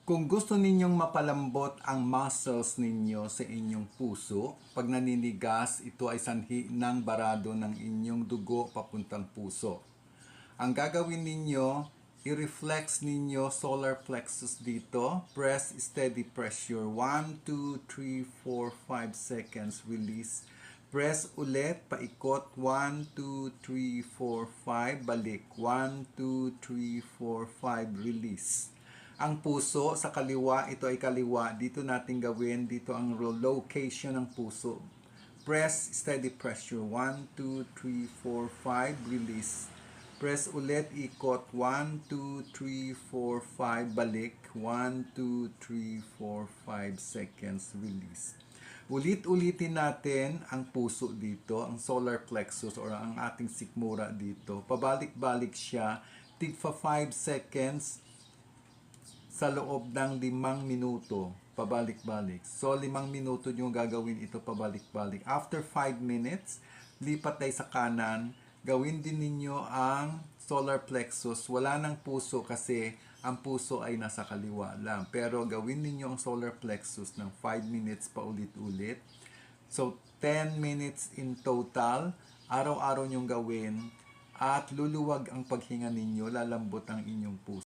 Kung gusto ninyong mapalambot ang muscles ninyo sa inyong puso, pag naninigas, ito ay sanhi ng barado ng inyong dugo papuntang puso. Ang gagawin ninyo, i-reflex ninyo solar plexus dito. Press steady pressure. 1, 2, 3, 4, 5 seconds. Release. Press ulit, paikot. 1, 2, 3, 4, 5. Balik. 1, 2, 3, 4, 5. Release. Ang puso sa kaliwa, ito ay kaliwa. Dito natin gawin. Dito ang location ng puso. Press steady pressure. 1, 2, 3, 4, 5. Release. Press ulit, ikot. 1, 2, 3, 4, 5. Balik. 1, 2, 3, 4, 5 seconds. Release. Ulit-ulitin natin ang puso dito, ang solar plexus or ang ating sikmura dito. Pabalik-balik siya. Tigpa 5 seconds sa loob ng 5 minuto. Pabalik-balik. So, 5 minuto yung gagawin ito pabalik-balik. After 5 minutes, lipat tayo sa kanan. Gawin din ninyo ang solar plexus. Wala ng puso kasi ang puso ay nasa kaliwa lang. Pero gawin ninyo ang solar plexus ng 5 minutes pa ulit-ulit. So, 10 minutes in total. Araw-araw nyong gawin. At luluwag ang paghinga ninyo. Lalambot ang inyong puso.